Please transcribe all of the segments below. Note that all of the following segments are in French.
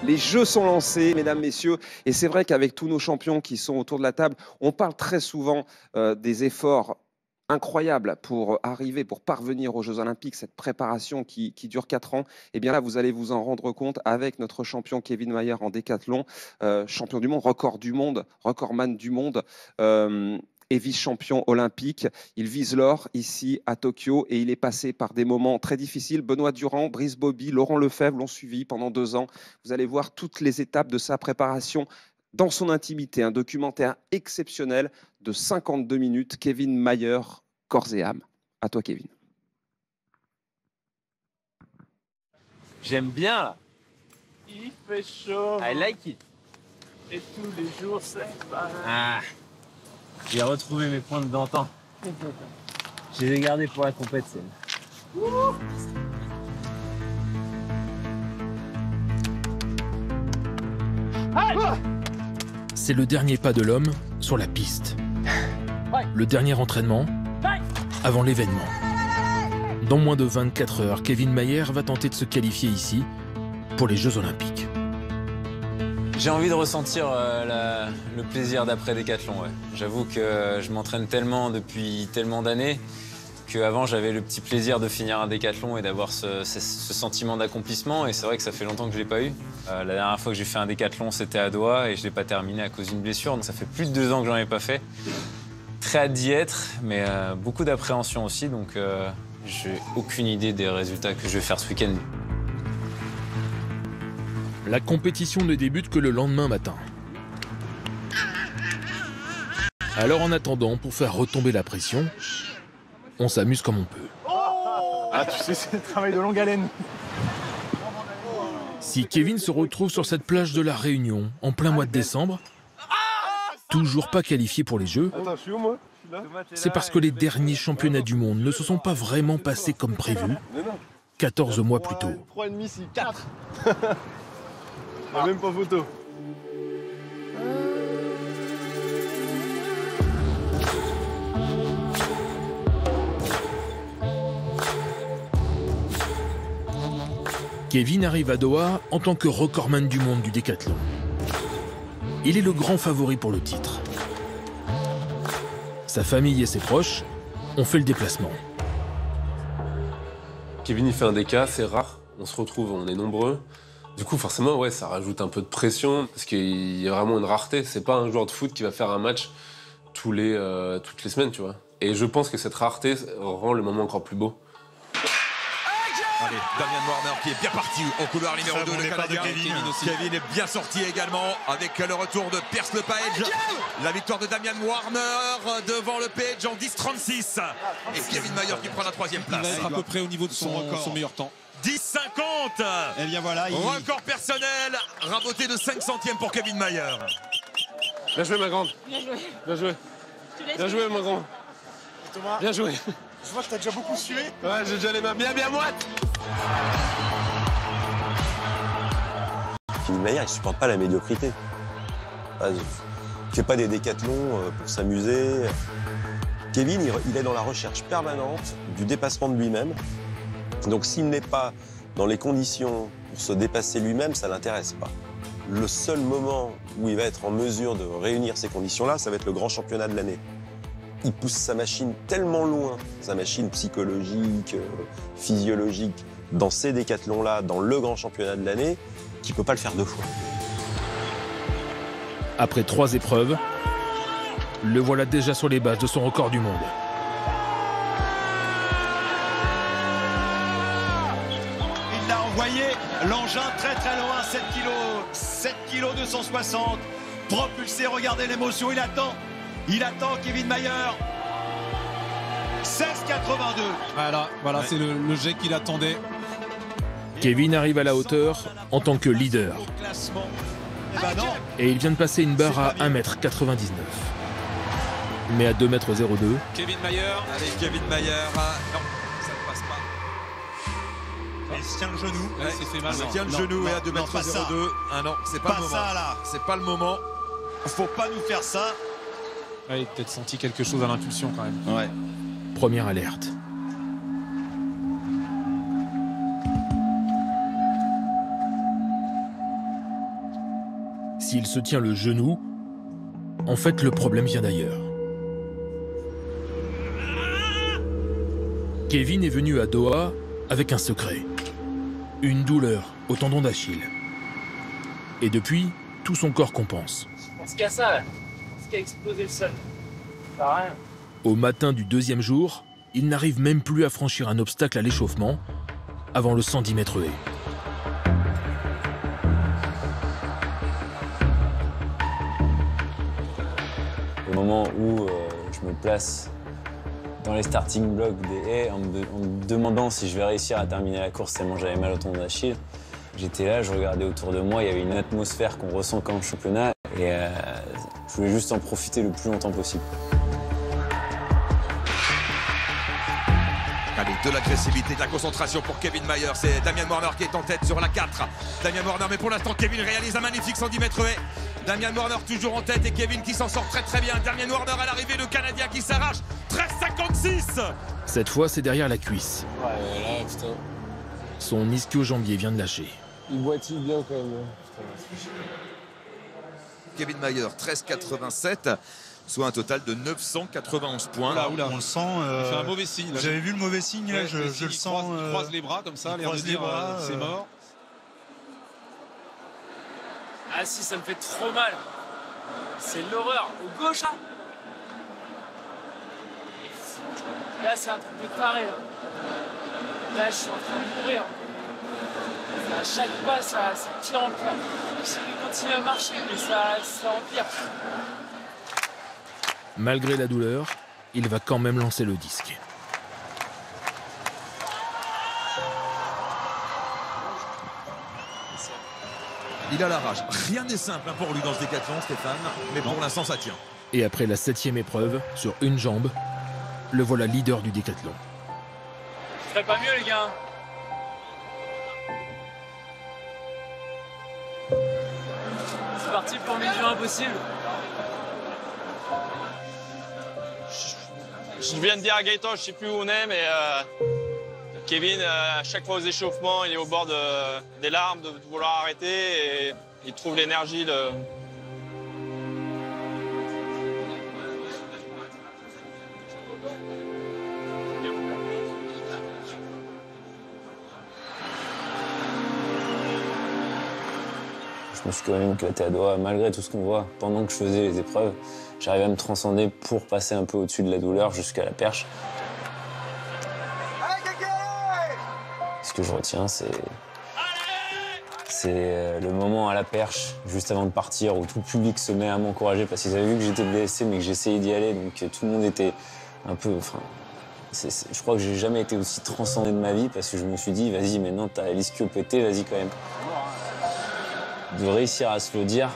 Les jeux sont lancés, mesdames, messieurs, et c'est vrai qu'avec tous nos champions qui sont autour de la table, on parle très souvent des efforts incroyables pour arriver, pour parvenir aux Jeux Olympiques, cette préparation qui dure 4 ans. Et bien là, vous allez vous en rendre compte avec notre champion Kevin Mayer en décathlon, champion du monde, record du monde, recordman du monde. Et vice-champion olympique. Il vise l'or ici à Tokyo et il est passé par des moments très difficiles. Benoît Durand, Brice Bobby, Laurent Lefebvre l'ont suivi pendant 2 ans. Vous allez voir toutes les étapes de sa préparation dans son intimité. Un documentaire exceptionnel de 52 minutes. Kevin Mayer, corps et âme. À toi, Kevin. J'aime bien là. Il fait chaud. I like it. Et tous les jours, c'est pareil. Ah. J'ai retrouvé mes points d'antan. Je les ai gardés pour la compète, C'est le dernier pas de l'homme sur la piste. Le dernier entraînement avant l'événement. Dans moins de 24 heures, Kevin Mayer va tenter de se qualifier ici pour les Jeux Olympiques. J'ai envie de ressentir le plaisir d'après décathlon. Ouais. J'avoue que je m'entraîne tellement depuis tellement d'années qu'avant j'avais le petit plaisir de finir un décathlon et d'avoir ce sentiment d'accomplissement. Et c'est vrai que ça fait longtemps que je ne l'ai pas eu. La dernière fois que j'ai fait un décathlon, c'était à Doha et je ne l'ai pas terminé à cause d'une blessure. Donc ça fait plus de 2 ans que j'en ai pas fait. Très hâte d'y être, mais beaucoup d'appréhension aussi. Donc j'ai aucune idée des résultats que je vais faire ce week-end. La compétition ne débute que le lendemain matin. Alors en attendant, pour faire retomber la pression, on s'amuse comme on peut. Ah, tu sais, c'est le travail de longue haleine. Si Kevin se retrouve sur cette plage de la Réunion en plein mois de décembre, toujours pas qualifié pour les Jeux, Attends, je suis où, moi? c'est parce que les derniers championnats du monde ne se sont pas vraiment passés comme prévu, 14 mois plus tôt. 3,5, c'est 4. Il n'y a même pas photo. Kevin arrive à Doha en tant que recordman du monde du décathlon. Il est le grand favori pour le titre. Sa famille et ses proches ont fait le déplacement. Kevin, il fait un déca, c'est rare. On se retrouve, on est nombreux. Du coup, forcément, ouais, ça rajoute un peu de pression parce qu'il y a vraiment une rareté. C'est pas un joueur de foot qui va faire un match toutes les semaines, tu vois. Et je pense que cette rareté rend le moment encore plus beau. Allez, Damian Warner qui est bien parti au couloir numéro 2, le Canadien. Kevin est bien sorti également avec le retour de Pierce Lepage. La victoire de Damian Warner devant le Page en 10,36. Et Kevin Mayer qui prend la 3e place. Il va être à peu près au niveau de son meilleur temps. 10,50. Et bien voilà, record personnel, raboté de 5 centièmes pour Kevin Mayer. Bien joué, ma grande. Bien joué. Bien joué. Bien joué, mon grand. Thomas, Bien joué. je vois que t'as déjà beaucoup sué. Ouais, j'ai déjà les mains bien moites. Kevin Mayer, il supporte pas la médiocrité. Il fait pas des décathlons pour s'amuser. Kevin, il est dans la recherche permanente du dépassement de lui-même. Donc s'il n'est pas dans les conditions pour se dépasser lui-même, ça ne l'intéresse pas. Le seul moment où il va être en mesure de réunir ces conditions-là, ça va être le grand championnat de l'année. Il pousse sa machine tellement loin, sa machine psychologique, physiologique, dans ces décathlons-là, dans le grand championnat de l'année, qu'il ne peut pas le faire 2 fois. Après 3 épreuves, le voilà déjà sur les bases de son record du monde. il l'a envoyé, l'engin très très loin, 7 kg 260, propulsé, regardez l'émotion, il attend Kevin Mayer. 16,82. Voilà, c'est le jet qu'il attendait. Kevin arrive à la hauteur en tant que leader. Et il vient de passer une barre à 1,99 m. Mais à 2,02 m. Kevin Mayer. Allez, Kevin Mayer. Non, ça ne passe pas. Il se tient le genou. Ouais, il s'est fait mal. Il se tient le genou et à 2,02 m. Ah non, c'est pas le moment. Ça, là. C'est pas le moment. Faut pas nous faire ça. Ouais, il a peut-être senti quelque chose à l'impulsion quand même. Ouais. Première alerte. s'il se tient le genou, en fait, le problème vient d'ailleurs. Kevin est venu à Doha avec un secret. Une douleur au tendon d'Achille. Et depuis, tout son corps compense. Ce qu'il y a ça, là. Ce qui a explosé le sol. Ça rien. Au matin du deuxième jour, il n'arrive même plus à franchir un obstacle à l'échauffement avant le 110 mètres haies. Au moment où je me place dans les starting blocks des haies en me demandant si je vais réussir à terminer la course tellement j'avais mal au tendon d'Achille, j'étais là, je regardais autour de moi, il y avait une atmosphère qu'on ressent quand le championnat et je voulais juste en profiter le plus longtemps possible. Allez, de l'agressivité, de la concentration pour Kevin Mayer. C'est Damian Warner qui est en tête sur la 4. Damian Warner, mais pour l'instant, Kevin réalise un magnifique 110 mètres haies. Damian Warner toujours en tête et Kevin qui s'en sort très très bien. Damian Warner à l'arrivée, le Canadien qui s'arrache. 13,56. Cette fois, c'est derrière la cuisse. Ouais, là, putain. Son ischio-jambier vient de lâcher. Il boitille bien quand même. Kevin Mayer, 13,87. Soit un total de 991 points. Là, oula. On le sent. Il fait un mauvais signe. Vous avez vu le mauvais signe là, je le sens. Il croise les bras comme ça, l'air de dire c'est mort. Ah si, ça me fait trop mal. C'est l'horreur. Au gauche, là. Là, c'est un truc de taré. Là, je suis en train de mourir. À chaque pas, ça tire en pire. J'essaie de continuer à marcher, mais ça empire. Malgré la douleur, il va quand même lancer le disque. Il a la rage. Rien n'est simple pour lui dans ce décathlon, Stéphane. Mais pour l'instant, ça tient. Et après la 7e épreuve, sur une jambe, le voilà leader du décathlon. Je ferais pas mieux, les gars. C'est parti pour mission impossible. Je viens de dire à Gaëtan, je sais plus où on est, mais Kevin, à chaque fois aux échauffements, il est au bord des larmes, de vouloir arrêter, et il trouve l'énergie de... Je me suis quand même éclaté à Doha, malgré tout ce qu'on voit. Pendant que je faisais les épreuves, j'arrivais à me transcender pour passer un peu au-dessus de la douleur jusqu'à la perche. Ce que je retiens, c'est le moment à la perche, juste avant de partir, où tout le public se met à m'encourager parce qu'ils avaient vu que j'étais blessé, mais que j'essayais d'y aller. Donc tout le monde était un peu... Enfin, je crois que j'ai jamais été aussi transcendé de ma vie parce que je me suis dit, vas-y, maintenant t'as l'ischio pété, vas-y quand même. De réussir à se le dire,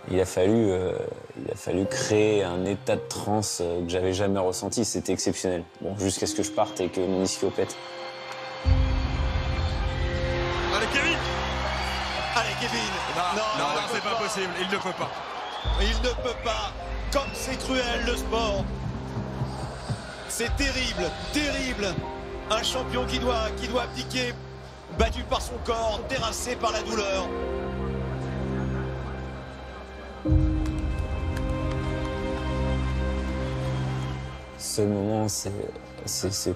il a fallu créer un état de transe que j'avais jamais ressenti. C'était exceptionnel. Bon, jusqu'à ce que je parte et que mon ischio pète. Allez, Kevin! Allez, Kevin! Non, c'est pas possible. Il ne peut pas. Il ne peut pas. Comme c'est cruel, le sport. C'est terrible, terrible. Un champion qui doit abdiquer, battu par son corps, terrassé par la douleur. Seul moment, c'est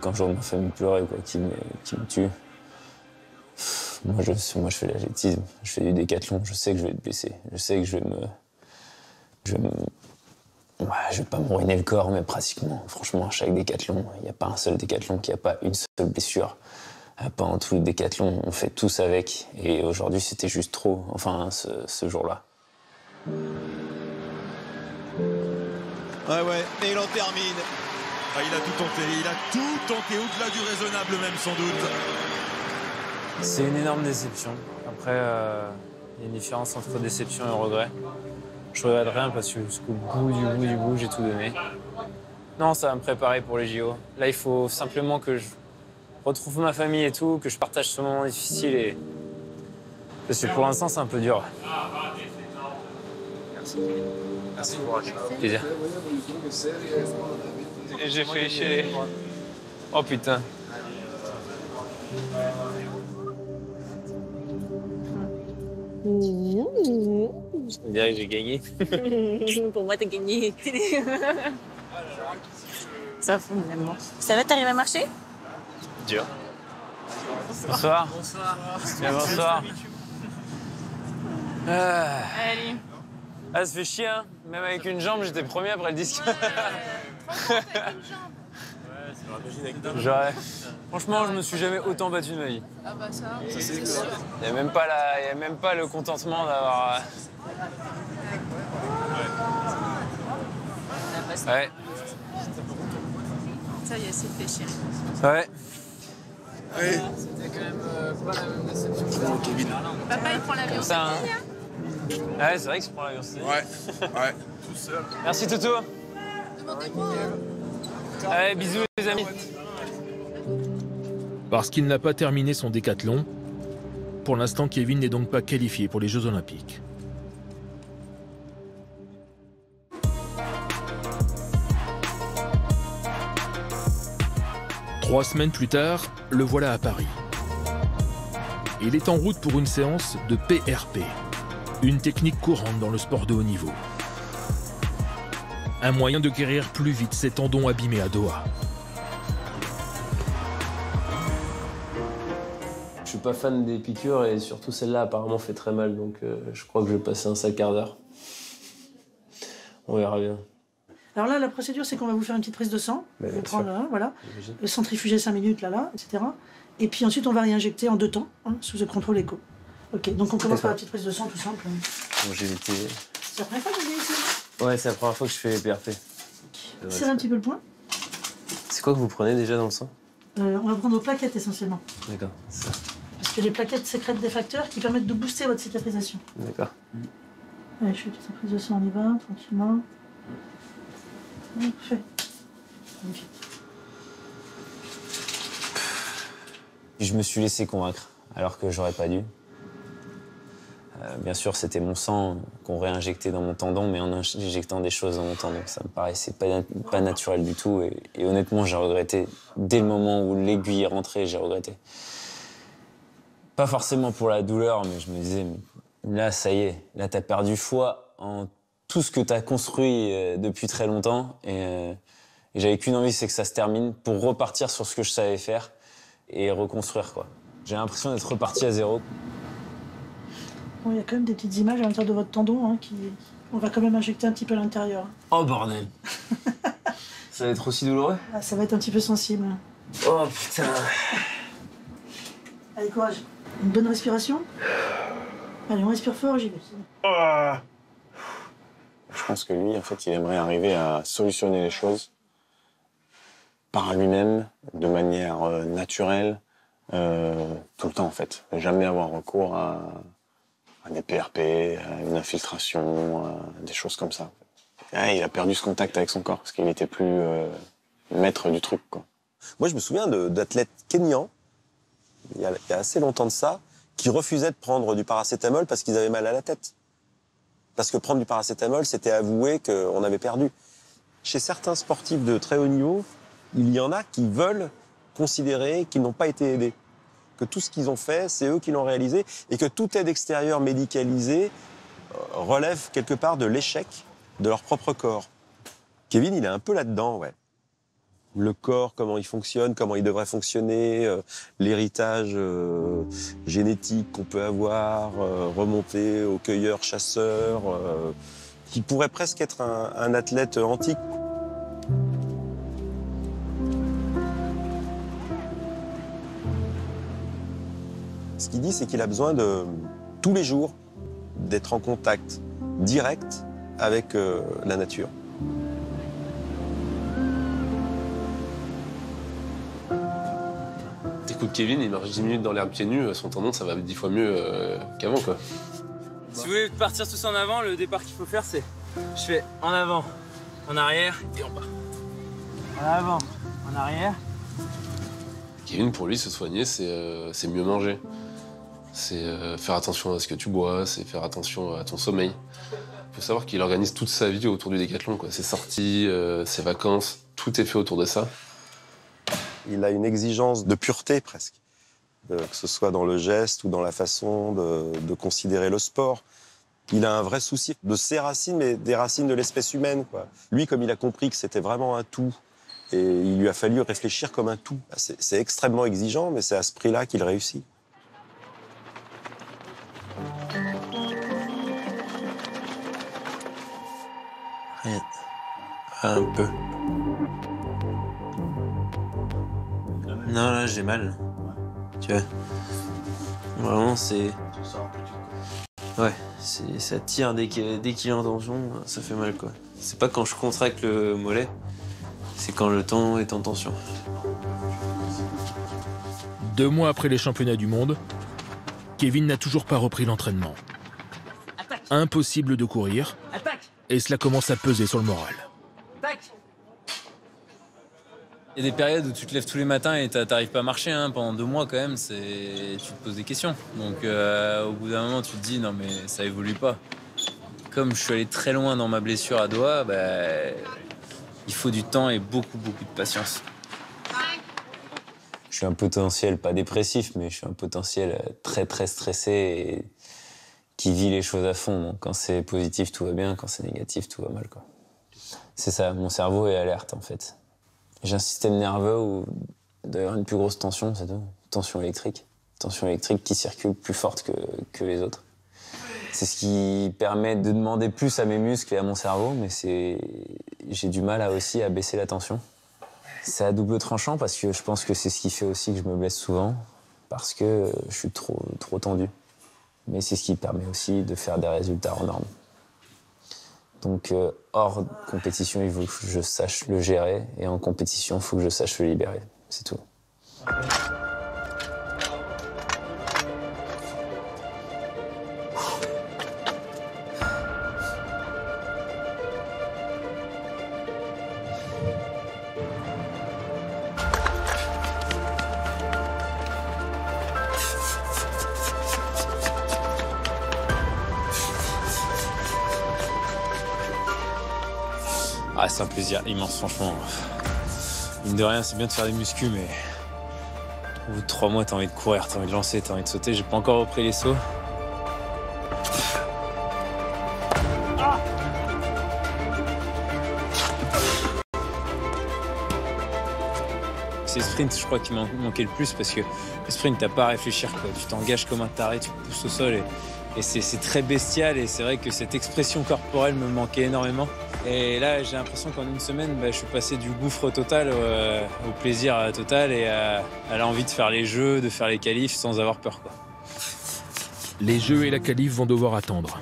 quand je vois ma famille pleurer, quoi, qui me tue. Moi, je fais l'athlétisme, je fais du décathlon, je sais que je vais être blessé. Je sais que je vais pas me ruiner le corps, mais pratiquement. Franchement, à chaque décathlon, il n'y a pas un seul décathlon qui n'a pas une seule blessure. Pendant tout le décathlon, on fait tous avec. Et aujourd'hui, c'était juste trop, enfin, ce jour-là. Ouais, et il en termine. Ah, il a tout tenté, au-delà du raisonnable même, sans doute. C'est une énorme déception. Après, il y a une différence entre déception et regret. Je regrette rien parce que jusqu'au bout du bout, j'ai tout donné. Non, ça va me préparer pour les JO. Là, il faut simplement que je retrouve ma famille et tout, que je partage ce moment difficile. Et... Parce que pour l'instant, c'est un peu dur. Merci. Merci. Plaisir. Et j'ai fait chier. Oh putain. On dirait que j'ai gagné. Pour moi, t'as gagné. Ça fout finalement. Ça va, t'arrives à marcher? Dur. Bonsoir. Bonsoir. Bien, bonsoir. Allez. Ah, ça fait chier, hein. Même avec une jambe, j'étais premier après le disque. J'aurais... Franchement, je me suis jamais autant battu de ma vie. Ah bah ça c'est sûr. Il n'y a même pas le contentement d'avoir... Ouais. Ça y est, c'est fait chier. Ouais. Ouais. C'était quand même pas la même déception que Kevin. Papa, il prend l'avion. Comme ça, hein. Ouais, c'est vrai que je prends l'avion. Ouais. Ouais. Tout seul. Merci, Toto. Allez, bisous, les amis. Parce qu'il n'a pas terminé son décathlon, pour l'instant, Kevin n'est donc pas qualifié pour les Jeux Olympiques. Trois semaines plus tard, le voilà à Paris. Il est en route pour une séance de PRP, une technique courante dans le sport de haut niveau. Un moyen de guérir plus vite ses tendons abîmés à Doha. Je suis pas fan des piqûres et surtout celle-là apparemment fait très mal, donc je crois que je vais passer un sale quart d'heure. On verra bien. Alors là, la procédure, c'est qu'on va vous faire une petite prise de sang. Vous allez prendre, hein, voilà, centrifuger 5 minutes, là, etc. Et puis ensuite, on va réinjecter en 2 temps, hein, sous le contrôle écho. Ok, donc on commence par la petite prise de sang, tout simple. Bon, j'ai été... C'est la première fois que vous venez ici? Ouais, c'est la première fois que je fais PRP. Serrez un petit peu le poing. C'est quoi que vous prenez déjà dans le sang? On va prendre vos plaquettes essentiellement. D'accord, c'est ça. Parce que les plaquettes sécrètent des facteurs qui permettent de booster votre cicatrisation. D'accord. Allez, je fais une petite prise de sang, on y va, tranquillement. Parfait. Magnifique. Je me suis laissé convaincre, alors que j'aurais pas dû. Bien sûr, c'était mon sang qu'on réinjectait dans mon tendon, mais en injectant des choses dans mon tendon. Ça me paraissait pas naturel du tout. Et honnêtement, j'ai regretté. Dès le moment où l'aiguille est rentrée, j'ai regretté. Pas forcément pour la douleur, mais je me disais, là, ça y est. Là, t'as perdu foi en tout ce que t'as construit depuis très longtemps. Et j'avais qu'une envie, c'est que ça se termine pour repartir sur ce que je savais faire et reconstruire, quoi. J'ai l'impression d'être reparti à zéro. Bon, il y a quand même des petites images à l'intérieur de votre tendon, hein, on va quand même injecter un petit peu à l'intérieur. Oh bordel. Ça va être aussi douloureux? Ah, ça va être un petit peu sensible. Oh putain. Allez, courage. Une bonne respiration. Allez, on respire fort, j'y vais. Je pense que lui, en fait, il aimerait arriver à solutionner les choses par lui-même, de manière naturelle, tout le temps, en fait. Ne jamais avoir recours à des PRP, à une infiltration, à des choses comme ça. Et il a perdu ce contact avec son corps, parce qu'il n'était plus maître du truc, quoi. Moi, je me souviens d'athlètes kényans, il y a assez longtemps de ça, qui refusaient de prendre du paracétamol parce qu'ils avaient mal à la tête. Parce que prendre du paracétamol, c'était avouer qu'on avait perdu. Chez certains sportifs de très haut niveau, il y en a qui veulent considérer qu'ils n'ont pas été aidés. Que tout ce qu'ils ont fait, c'est eux qui l'ont réalisé, et que toute aide extérieure médicalisée relève quelque part de l'échec de leur propre corps. Kevin, il est un peu là-dedans, ouais. Le corps, comment il fonctionne, comment il devrait fonctionner, l'héritage génétique qu'on peut avoir, remonter au cueilleur-chasseur, qui pourrait presque être un athlète antique. Ce qu'il dit, c'est qu'il a besoin de, tous les jours, d'être en contact direct avec la nature. Écoute, Kevin, il marche 10 minutes dans l'herbe pieds nus, son tendon, ça va 10 fois mieux qu'avant, quoi. Si vous voulez partir tous en avant, le départ qu'il faut faire, c'est... Je fais en avant, en arrière, et en bas. En avant, en arrière. Kevin, pour lui, se soigner, c'est mieux manger. C'est faire attention à ce que tu bois, c'est faire attention à ton sommeil. Il faut savoir qu'il organise toute sa vie autour du décathlon, quoi. Ses sorties, ses vacances, tout est fait autour de ça. Il a une exigence de pureté, presque. que ce soit dans le geste ou dans la façon de considérer le sport. Il a un vrai souci de ses racines, mais des racines de l'espèce humaine, quoi. Lui, comme il a compris que c'était vraiment un tout, et il lui a fallu réfléchir comme un tout. C'est extrêmement exigeant, mais c'est à ce prix-là qu'il réussit. Rien. Un peu. Non, là, j'ai mal. Tu vois. Vraiment, c'est... Ouais, ça tire dès qu'il est en tension, ça fait mal, quoi. C'est pas quand je contracte le mollet, c'est quand le temps est en tension. 2 mois après les championnats du monde, Kevin n'a toujours pas repris l'entraînement. Impossible de courir, et cela commence à peser sur le moral. Il y a des périodes où tu te lèves tous les matins et t'arrives pas à marcher, hein. Pendant 2 mois, quand même, tu te poses des questions. Donc, au bout d'un moment, tu te dis, non, mais ça évolue pas. Comme je suis allé très loin dans ma blessure à doigt, il faut du temps et beaucoup de patience. Je suis un potentiel, pas dépressif, mais je suis un potentiel très stressé et qui vit les choses à fond. Donc, quand c'est positif, tout va bien. Quand c'est négatif, tout va mal, quoi. C'est ça, mon cerveau est alerte, en fait. J'ai un système nerveux où d'ailleurs une plus grosse tension, c'est tout. Tension électrique qui circule plus forte que les autres. C'est ce qui permet de demander plus à mes muscles et à mon cerveau, mais j'ai du mal aussi à baisser la tension. C'est à double tranchant parce que je pense que c'est ce qui fait aussi que je me blesse souvent, parce que je suis trop tendu. Mais c'est ce qui permet aussi de faire des résultats hors normes. Donc, hors compétition, il faut que je sache le gérer, et en compétition, il faut que je sache le libérer. C'est tout. Ah, c'est un plaisir immense, franchement. Mine de rien, c'est bien de faire des muscles, mais au bout de 3 mois, t'as envie de courir, t'as envie de lancer, t'as envie de sauter. J'ai pas encore repris les sauts. C'est le sprint, je crois, qui m'a manqué le plus, parce que le sprint, t'as pas à réfléchir, quoi. Tu t'engages comme un taré, tu pousses au sol, et c'est très bestial, et c'est vrai que cette expression corporelle me manquait énormément. Et là, j'ai l'impression qu'en une semaine, je suis passé du gouffre total au plaisir total et à l'envie de faire les jeux, de faire les qualifs sans avoir peur, quoi. Les jeux et la qualif vont devoir attendre.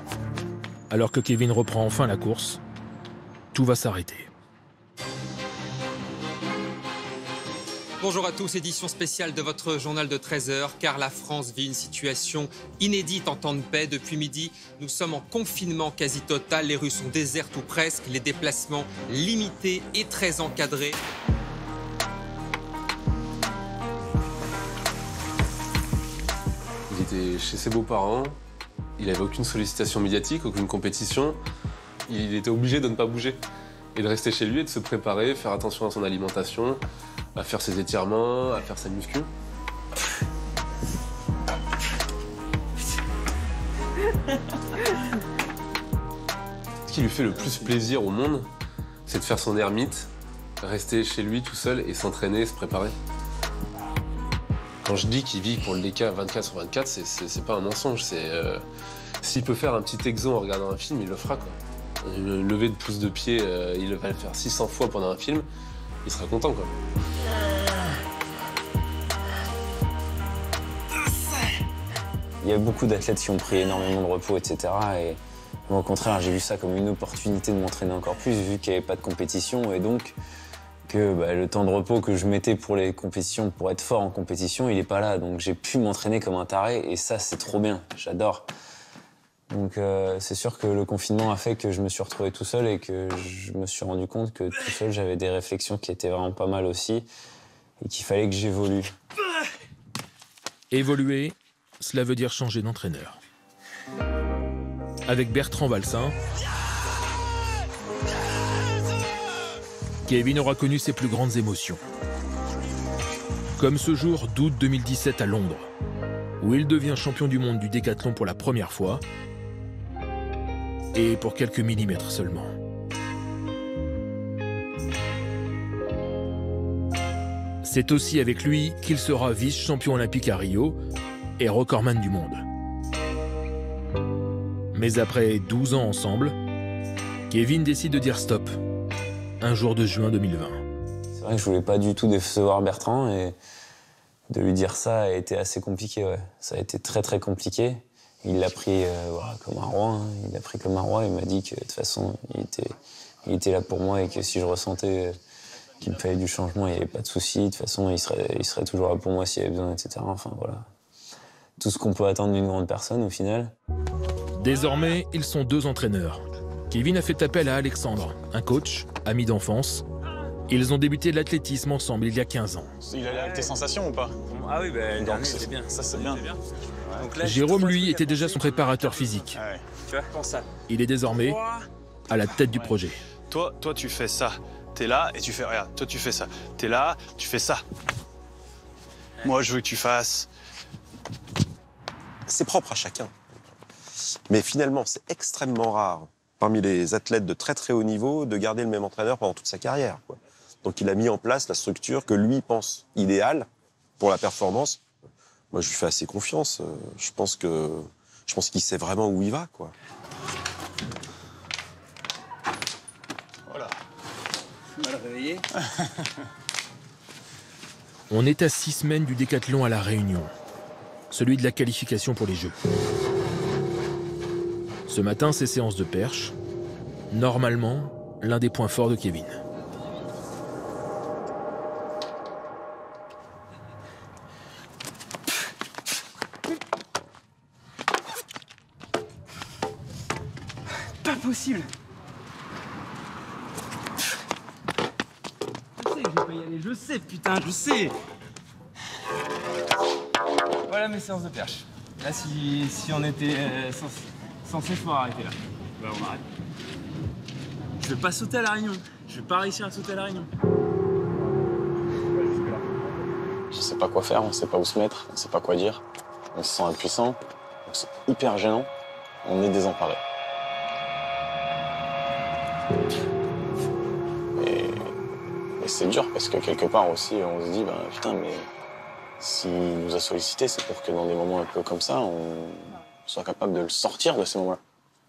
Alors que Kevin reprend enfin la course, tout va s'arrêter. Bonjour à tous, édition spéciale de votre journal de 13h, car la France vit une situation inédite en temps de paix. Depuis midi, nous sommes en confinement quasi total, les rues sont désertes ou presque, les déplacements limités et très encadrés. Il était chez ses beaux-parents, il n'avait aucune sollicitation médiatique, aucune compétition. Il était obligé de ne pas bouger et de rester chez lui et de se préparer, faire attention à son alimentation, à faire ses étirements, à faire sa muscu. Ce qui lui fait le plus plaisir au monde, c'est de faire son ermite, rester chez lui tout seul et s'entraîner, se préparer. Quand je dis qu'il vit pour le DK 24 sur 24, c'est pas un mensonge. S'il peut faire un petit exo en regardant un film, il le fera, quoi. Une levée de pouce de pied, il va le faire 600 fois pendant un film, il sera content, quoi. Il y a beaucoup d'athlètes qui ont pris énormément de repos, etc. Et moi, au contraire, j'ai vu ça comme une opportunité de m'entraîner encore plus, vu qu'il n'y avait pas de compétition, et donc que le temps de repos que je mettais pour les compétitions, pour être fort en compétition, il n'est pas là. Donc j'ai pu m'entraîner comme un taré, et ça, c'est trop bien, j'adore. Donc c'est sûr que le confinement a fait que je me suis retrouvé tout seul et que je me suis rendu compte que tout seul, j'avais des réflexions qui étaient vraiment pas mal aussi, et qu'il fallait que j'évolue. Évoluer, cela veut dire changer d'entraîneur. Avec Bertrand Valsin, Kevin aura connu ses plus grandes émotions. Comme ce jour d'août 2017 à Londres, où il devient champion du monde du décathlon pour la première fois, et pour quelques millimètres seulement. C'est aussi avec lui qu'il sera vice-champion olympique à Rio et recordman du monde. Mais après 12 ans ensemble, Kevin décide de dire stop, un jour de juin 2020. C'est vrai que je voulais pas du tout décevoir Bertrand et de lui dire ça a été assez compliqué. Ouais. Ça a été très très compliqué. Il l'a pris comme un roi. Hein. Il l'a pris comme un roi. Il m'a dit que de toute façon, il était là pour moi et que si je ressentais qu'il me fallait du changement, il n'y avait pas de souci. De toute façon, il serait toujours là pour moi s'il y avait besoin, etc. Enfin voilà. Tout ce qu'on peut attendre d'une grande personne au final. Désormais, ils sont 2 entraîneurs. Kevin a fait appel à Alexandre, un coach, ami d'enfance. Ils ont débuté l'athlétisme ensemble il y a 15 ans. Il allait avec tes sensations ou pas? Ah oui, le dernier, c'est bien. Ça, c'est bien. Donc là, Jérôme, lui, était déjà son préparateur physique. Ouais. Tu vois, pense ça. Il est désormais à la tête du projet. Toi, tu fais ça. T'es là et tu fais, regarde, toi, tu fais ça. T'es là, tu fais ça. Moi, je veux que tu fasses... C'est propre à chacun. Mais finalement, c'est extrêmement rare, parmi les athlètes de très très haut niveau, de garder le même entraîneur pendant toute sa carrière, quoi. Donc il a mis en place la structure que lui pense idéale pour la performance. Moi, je lui fais assez confiance. Je pense qu'il sait vraiment où il va, quoi. Voilà. Mal réveillé. On est à 6 semaines du décathlon à La Réunion, celui de la qualification pour les Jeux. Ce matin, c'est séance de perche. Normalement, l'un des points forts de Kevin. Pas possible. Je sais que je vais pas y aller, je sais, putain, je sais. Voilà mes séances de perche. Là, si on était censé faut arrêter là. Bah, on arrête. Je vais pas sauter à La Réunion. Je vais pas réussir à sauter à La Réunion. Je sais pas quoi faire, on sait pas où se mettre, on sait pas quoi dire. On se sent impuissant, c'est hyper gênant. On est désemparé. Et c'est dur parce que quelque part aussi, on se dit, ben putain, mais s'il nous a sollicité, c'est pour que dans des moments un peu comme ça, on soit capable de le sortir de ces moments-là.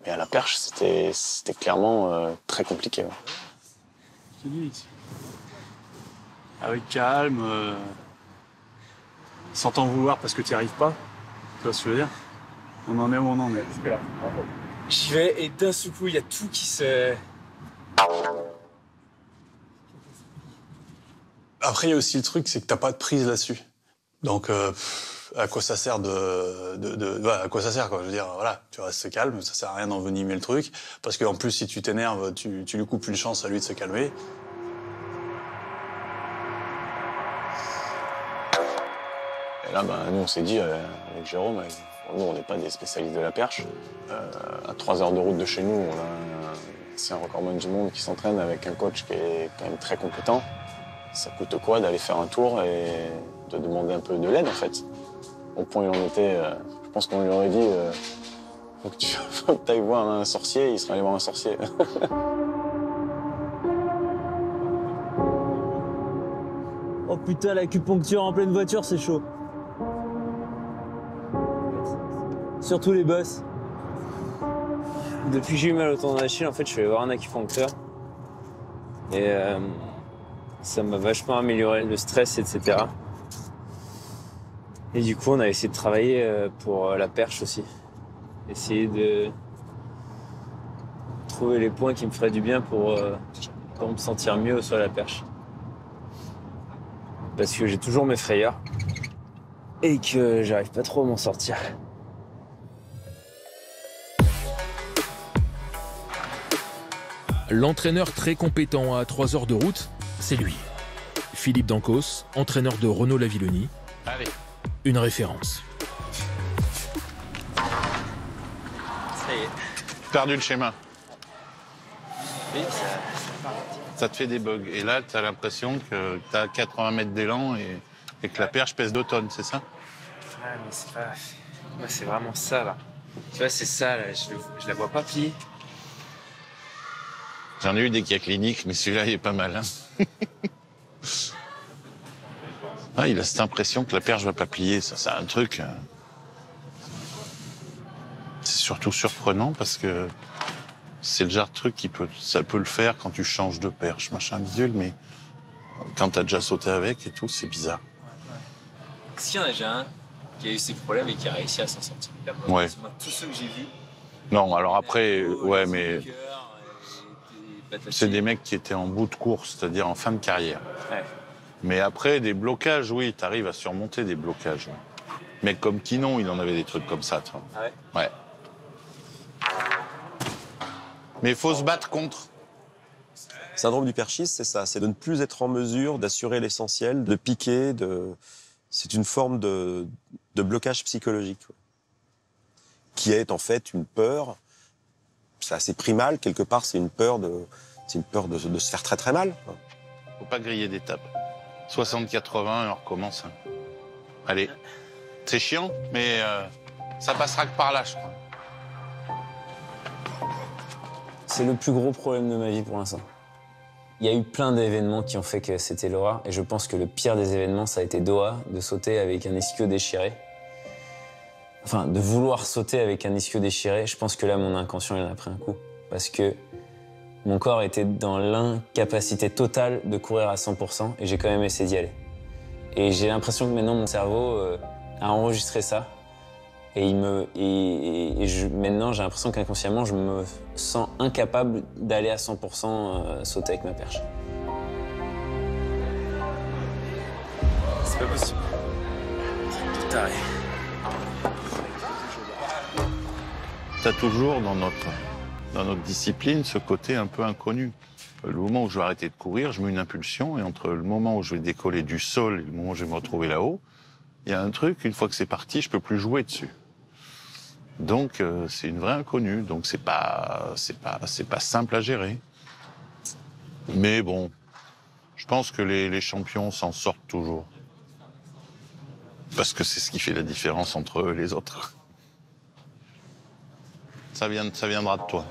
Mais à la perche, c'était clairement très compliqué. Ouais. Je te dis, avec calme, sans t'en vouloir parce que tu n'y arrives pas. Tu vois ce que je veux dire? On en est où on en est. J'y vais et d'un seul coup, il y a tout qui se... Après, il y a aussi le truc, c'est que t'as pas de prise là-dessus. Donc, à quoi ça sert à quoi ça sert, quoi? Je veux dire, voilà, tu restes calme, ça sert à rien d'envenimer le truc. Parce qu'en plus, si tu t'énerves, tu lui coupes une chance à lui de se calmer. Et là, ben, nous, on s'est dit, avec Jérôme, nous, on n'est pas des spécialistes de la perche. À 3 heures de route de chez nous, on a un ancien recordman du monde qui s'entraîne avec un coach qui est quand même très compétent. Ça coûte quoi d'aller faire un tour et de demander un peu de l'aide, en fait? Au point où il en était, je pense qu'on lui aurait dit faut que tu ailles voir un sorcier, il serait allé voir un sorcier. Oh putain, l'acupuncture en pleine voiture, c'est chaud. Surtout les bosses. Depuis que j'ai eu mal au tendon d'Achille, en fait, je suis allé voir un acupuncteur. Et ça m'a vachement amélioré le stress, etc. Et du coup, on a essayé de travailler pour la perche aussi. Essayer de trouver les points qui me feraient du bien pour me sentir mieux sur la perche. Parce que j'ai toujours mes frayeurs et que j'arrive pas trop à m'en sortir. L'entraîneur très compétent à 3 heures de route, c'est lui. Philippe Dancos, entraîneur de Renaud Lavillenie. Allez. Une référence. Ça y est. Perdu le schéma. Oui, ça te fait des bugs. Et là, tu as l'impression que tu as 80 mètres d'élan et que la perche pèse 2 tonnes, c'est ça? Ouais, mais c'est pas... Moi, c'est vraiment ça, là. Tu vois, c'est ça, là. Je la vois pas plier. J'en ai eu des cas cliniques, mais celui-là, il est pas mal. Hein. Ah, il a cette impression que la perche va pas plier. Ça, c'est un truc... C'est surtout surprenant parce que c'est le genre de truc ça peut le faire quand tu changes de perche, machin bidule, mais quand t'as déjà sauté avec et tout, c'est bizarre. Est-ce qu'il y en a déjà un qui a eu ces problèmes et qui a réussi à s'en sortir? Ouais. Tous ceux que j'ai vus. Non, alors après, ouais, mais c'est des mecs qui étaient en bout de course, c'est-à-dire en fin de carrière. Ouais. Mais après, des blocages, oui, t'arrives à surmonter des blocages. Mais comme Quinon, il en avait des trucs comme ça, toi. Ah ouais? Ouais. Mais il faut se battre contre. Le syndrome du perchiste, c'est ça, c'est de ne plus être en mesure d'assurer l'essentiel, de piquer, c'est une forme de blocage psychologique, qui est en fait une peur, c'est assez primal, quelque part, c'est une peur de se faire très très mal. Faut pas griller d'étapes. 60-80 et on recommence. Allez, c'est chiant, mais ça passera que par là, je crois. C'est le plus gros problème de ma vie pour l'instant. Il y a eu plein d'événements qui ont fait que c'était l'horreur. Et je pense que le pire des événements, ça a été Doha, de sauter avec un ischio déchiré. Enfin, de vouloir sauter avec un ischio déchiré. Je pense que là, mon inconscient, il en a pris un coup. Parce que mon corps était dans l'incapacité totale de courir à 100%. Et j'ai quand même essayé d'y aller. Et j'ai l'impression que maintenant, mon cerveau a enregistré ça. Et maintenant, j'ai l'impression qu'inconsciemment, je me sens incapable d'aller à 100% sauter avec ma perche. C'est pas possible. C'est taré. T'as toujours dans notre discipline ce côté un peu inconnu. Le moment où je vais arrêter de courir, je mets une impulsion et entre le moment où je vais décoller du sol et le moment où je vais me retrouver là-haut, il y a un truc, une fois que c'est parti, je peux plus jouer dessus. Donc c'est une vraie inconnue, donc c'est pas simple à gérer. Mais bon, je pense que les champions s'en sortent toujours. Parce que c'est ce qui fait la différence entre eux et les autres. Ça viendra de toi.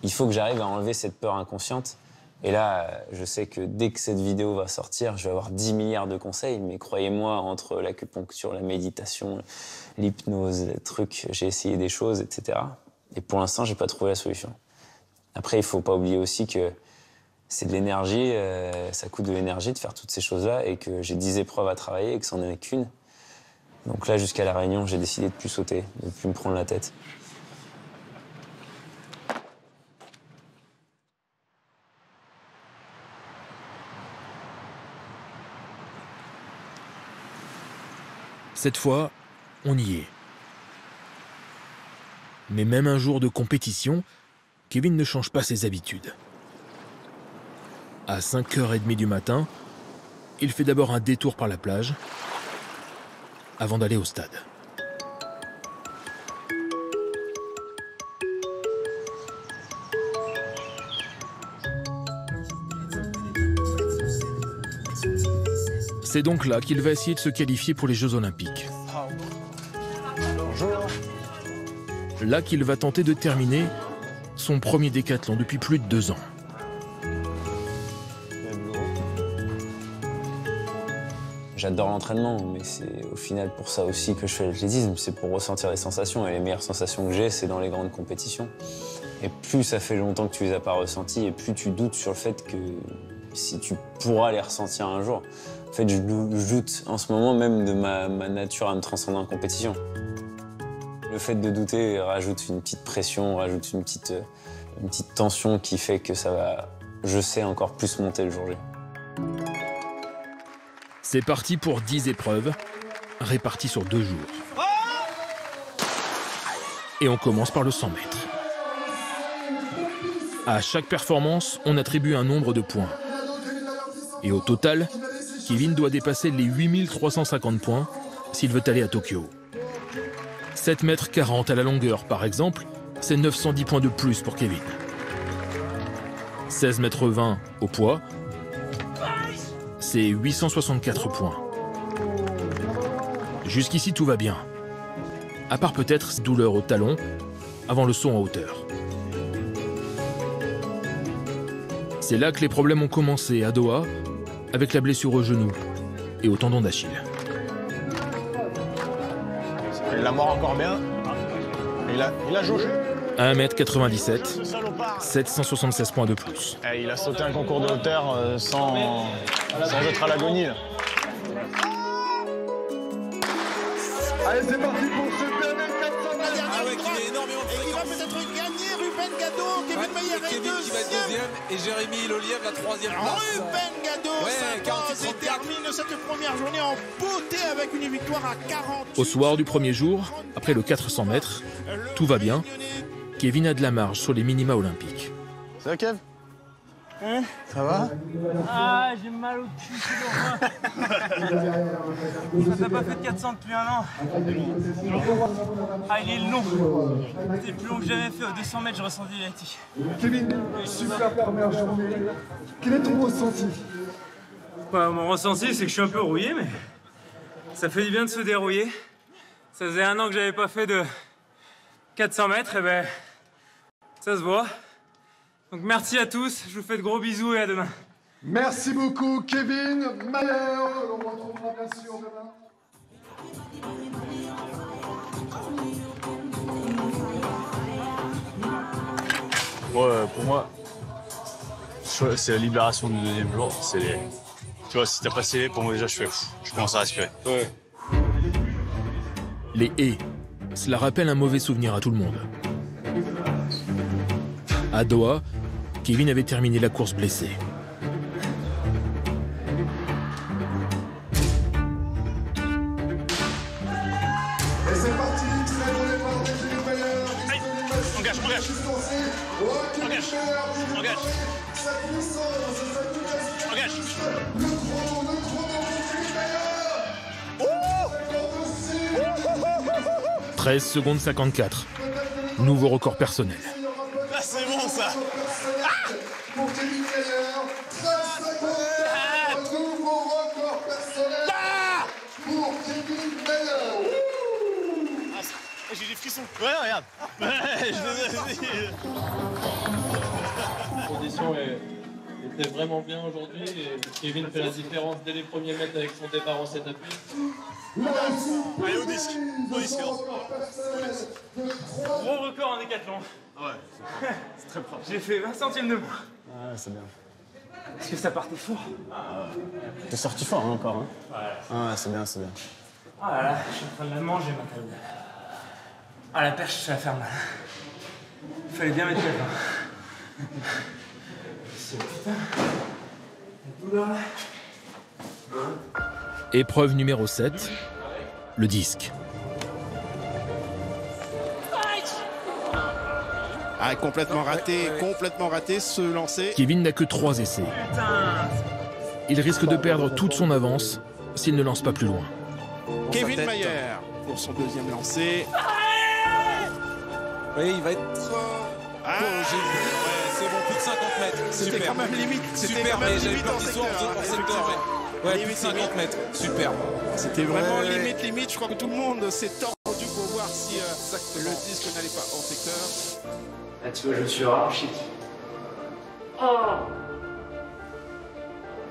Il faut que j'arrive à enlever cette peur inconsciente. Et là, je sais que dès que cette vidéo va sortir, je vais avoir 10 milliards de conseils. Mais croyez-moi, entre l'acupuncture, la méditation, l'hypnose, les trucs, j'ai essayé des choses, etc. Et pour l'instant, j'ai pas trouvé la solution. Après, il faut pas oublier aussi que c'est de l'énergie, ça coûte de l'énergie de faire toutes ces choses-là et que j'ai 10 épreuves à travailler et que c'en est qu'une. Donc là, jusqu'à La Réunion, j'ai décidé de plus sauter, de plus me prendre la tête. Cette fois, on y est. Mais même un jour de compétition, Kevin ne change pas ses habitudes. À 5h30 du matin, il fait d'abord un détour par la plage avant d'aller au stade. C'est donc là qu'il va essayer de se qualifier pour les Jeux Olympiques. Là qu'il va tenter de terminer son premier décathlon depuis plus de 2 ans. J'adore l'entraînement, mais c'est au final pour ça aussi que je fais l'athlétisme, c'est pour ressentir les sensations. Et les meilleures sensations que j'ai, c'est dans les grandes compétitions. Et plus ça fait longtemps que tu les as pas ressenties, et plus tu doutes sur le fait que si tu pourras les ressentir un jour. En fait, je doute en ce moment même de ma nature à me transcender en compétition. Le fait de douter rajoute une petite pression, rajoute une petite tension qui fait que ça va, je sais, encore plus monter le jour J. C'est parti pour 10 épreuves, réparties sur 2 jours. Et on commence par le 100 mètres. À chaque performance, on attribue un nombre de points. Et au total, Kevin doit dépasser les 8350 points s'il veut aller à Tokyo. 7,40 m à la longueur, par exemple, c'est 910 points de plus pour Kevin. 16,20 m au poids, c'est 864 points. Jusqu'ici, tout va bien. À part peut-être cette douleur au talon avant le saut en hauteur. C'est là que les problèmes ont commencé à Doha, avec la blessure au genou et au tendon d'Achille. Il la mord encore bien. Il a jaugé. 1m97, 776 points de plus. Il a sauté un concours de hauteur sans être à l'agonie. Allez, c'est parti pour ce dernier 400 mètres. Ah ouais, qui met énormément de Et qui va peut-être gagner. Ruben Gado, Kevin Mayer est Kevin qui va être deuxième et Jérémy Lolièvre la troisième place. Ruben Gado s'impose et termine cette première journée en beauté avec une victoire à 40. Au soir du premier jour, après le 400 mètres, tout va bien. Kevin a de la marge sur les minima olympiques. Ça va, Kev? Hein? Ça va? Ah, j'ai mal au cul, c'est long. Ça n'a pas fait de 400 depuis un an. Ah, il est long. C'est le plus long que j'avais fait. Aux 200 mètres, je ressentis la tige. Kevin, super première journée. Quel est ton ressenti? Mon ressenti, c'est que je suis un peu rouillé, mais ça fait du bien de se dérouiller. Ça faisait un an que j'avais pas fait de 400 mètres, et ben ça se voit. Donc merci à tous, je vous fais de gros bisous et à demain. Merci beaucoup, Kevin Mayer. On retrouvera bien sûr demain. Ouais, pour moi, c'est la libération du deuxième jour. Tu vois, si t'as passé les, pour moi déjà, je commence à respirer. Ouais. Les haies, cela rappelle un mauvais souvenir à tout le monde. À Doha, Kevin avait terminé la course blessé. Et c'est parti, très bon départ de Kevin Mayer. Engage. Engage. Le chrono de Kevin Mayer. 13 secondes 54. Nouveau record personnel. Ah, c'est bon ça. Pour Kevin Mayer, 13 secondes, nouveau record personnel pour Kevin Mayer. J'ai des frissons. Ouais, regarde. La condition était vraiment bien aujourd'hui et Kevin fait la différence dès les premiers mètres avec son départ en 7 appuis. Allez, au disque. Gros record en décathlon. Ouais. C'est très propre. J'ai fait 20 centièmes de moins. Ah, c'est bien. Parce que ça partait fort. T'es sorti fort hein, encore. Hein? Ouais. Ah, c'est bien, c'est bien. Ah là là, je suis en train de la manger maintenant. Ah, la perche, ça va faire mal. Il fallait bien mettre le vin. Putain, la douleur là. Épreuve numéro 7, le disque. Ah, complètement raté, se lancer. Kevin n'a que 3 essais. Il risque de perdre toute son avance s'il ne lance pas plus loin. Kevin Mayer pour son deuxième lancé. Oui, il va être... c'est bon, plus de 50 mètres. C'était quand même limite. Super, mais j'avais peur qu'il soit en secteur. Ouais, plus de 50 mètres. Super. C'était vraiment limite. Je crois que tout le monde s'est tordu pour voir si le disque n'allait pas hors secteur. Là, tu vois, je me suis arraché. Oh!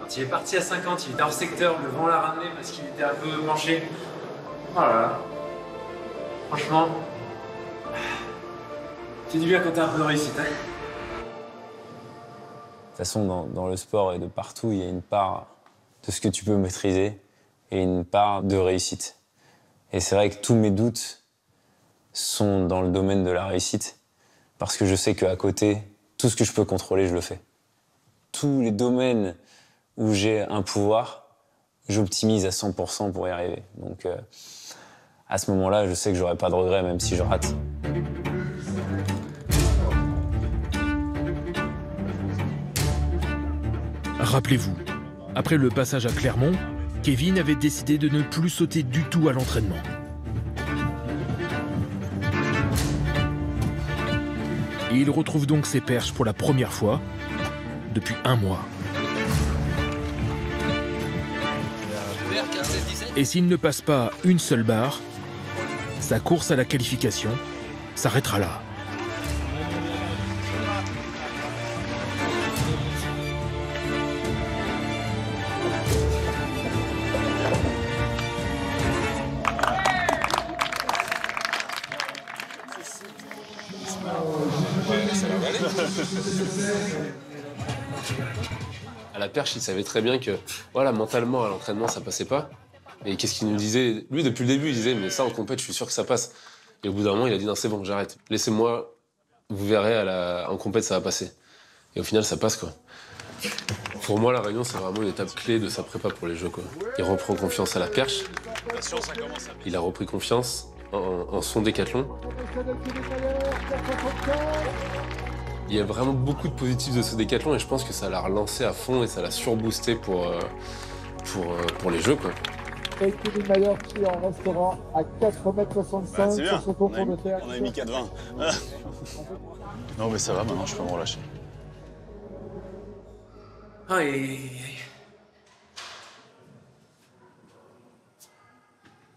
Quand il est parti à 50, il était hors secteur, le vent l'a ramené parce qu'il était un peu penché. Oh là là. Franchement, tu dis bien quand t'as un peu de réussite, hein? De toute façon, dans le sport et de partout, il y a une part de ce que tu peux maîtriser et une part de réussite. Et c'est vrai que tous mes doutes sont dans le domaine de la réussite, parce que je sais qu'à côté, tout ce que je peux contrôler, je le fais. Tous les domaines où j'ai un pouvoir, j'optimise à 100% pour y arriver. Donc, à ce moment-là, je sais que j'aurai pas de regrets, même si je rate. Rappelez-vous, après le passage à Clermont, Kevin avait décidé de ne plus sauter du tout à l'entraînement. Et il retrouve donc ses perches pour la première fois depuis un mois. VR 15-17. Et s'il ne passe pas une seule barre, sa course à la qualification s'arrêtera là. À la perche, il savait très bien que, voilà, mentalement, à l'entraînement, ça passait pas. Et qu'est-ce qu'il nous disait? Lui, depuis le début, il disait, mais ça, en compète, je suis sûr que ça passe. Et au bout d'un moment, il a dit, non, c'est bon, j'arrête. Laissez-moi, vous verrez, en compète, ça va passer. Et au final, ça passe, quoi. Pour moi, la Réunion, c'est vraiment une étape clé de sa prépa pour les Jeux, quoi. Il reprend confiance à la perche. Il a repris confiance en son décathlon. Il y a vraiment beaucoup de positifs de ce décathlon et je pense que ça l'a relancé à fond et ça l'a surboosté pour les Jeux, quoi. Et Kevin Mayer qui en restera à 4,65 m sur son concours de terre. On a mis 4,20. Non mais ça va, maintenant je peux me relâcher. Aïe, aïe,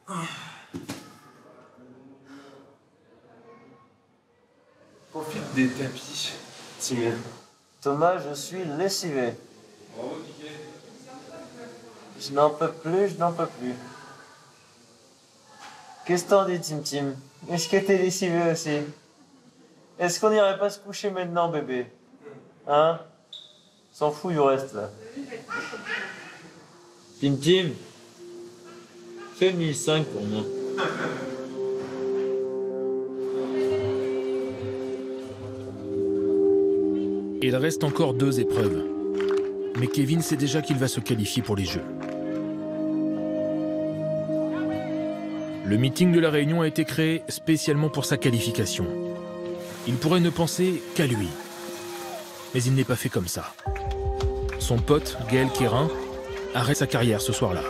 aïe. Profite des tapis, Timé. Thomas, je suis lessivé. Je n'en peux plus, je n'en peux plus. Qu'est-ce que t'en dis, Tim Tim? Est-ce que t'es lessivé aussi? Est-ce qu'on n'irait pas se coucher maintenant, bébé? Hein? S'en fout du reste, là. Tim Tim, fais 1005 pour moi. Il reste encore 2 épreuves. Mais Kevin sait déjà qu'il va se qualifier pour les Jeux. Le meeting de la Réunion a été créé spécialement pour sa qualification. Il pourrait ne penser qu'à lui. Mais il n'est pas fait comme ça. Son pote, Gaël Quérin, arrête sa carrière ce soir-là.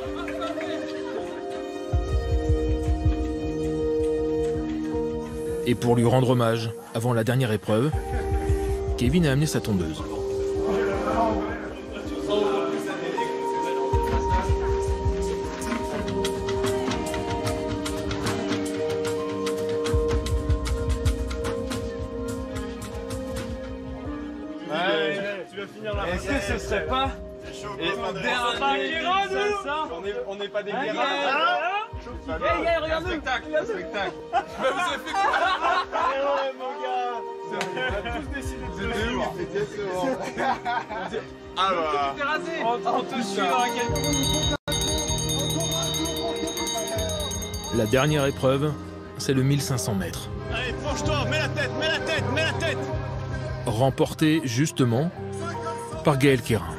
Et pour lui rendre hommage, avant la dernière épreuve, Kevin a amené sa tondeuse. Est-ce que ce serait pas On n'est pas des guerriers. Hey, regarde-nous. Spectacle. Mais vous avez fait quoi? Mon gars. On a tous décidé de se Ah bah. On te suit dans la quête. La dernière épreuve, c'est le 1500 mètres. Allez, penche-toi, mets la tête, mets la tête, mets la tête. Remporté justement par Gaël Quérin.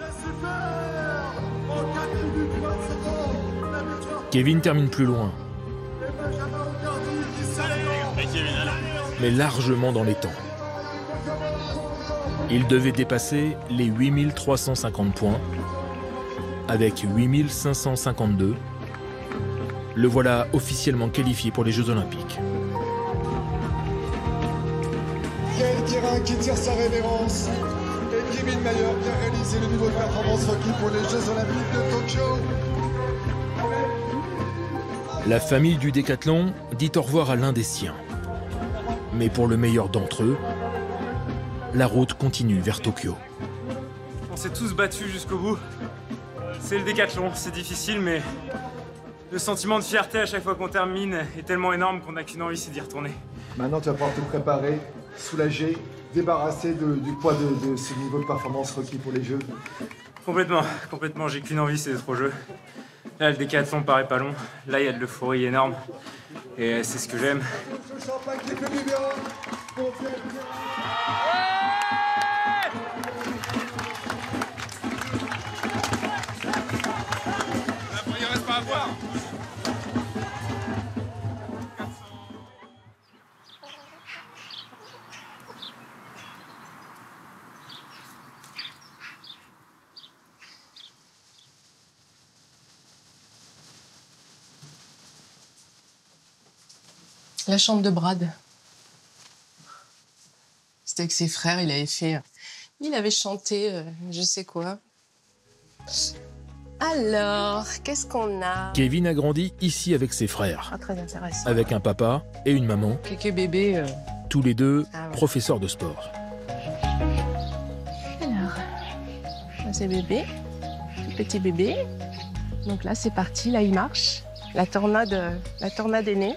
Kevin termine plus loin, mais largement dans les temps. Il devait dépasser les 8350 points avec 8552. Le voilà officiellement qualifié pour les Jeux Olympiques. Gaël Quérin qui tire sa révérence. Et Kevin Mayer qui a réalisé le niveau de performance requis pour les Jeux Olympiques de Tokyo. La famille du décathlon dit au revoir à l'un des siens. Mais pour le meilleur d'entre eux, la route continue vers Tokyo. On s'est tous battus jusqu'au bout. C'est le décathlon, c'est difficile, mais le sentiment de fierté à chaque fois qu'on termine est tellement énorme qu'on n'a qu'une envie, c'est d'y retourner. Maintenant, tu vas pouvoir te préparer, soulager, débarrasser du poids de ce niveau de performance requis pour les Jeux. Complètement, j'ai qu'une envie, c'est d'être au jeu. Là, le décathlon paraît pas long. Là, il y a de l'euphorie énorme. Et c'est ce que j'aime. Il reste pas à voir. La chambre de Brad. C'était avec ses frères, il avait chanté je sais quoi. Alors, qu'est-ce qu'on a? Kevin a grandi ici avec ses frères, Ah, très intéressant. avec un papa et une maman, Kéké bébé. tous les deux Ah ouais. professeurs de sport. Alors, ça c'est bébé, tout petit bébé. Donc là, c'est parti, là, il marche. La tornade est née.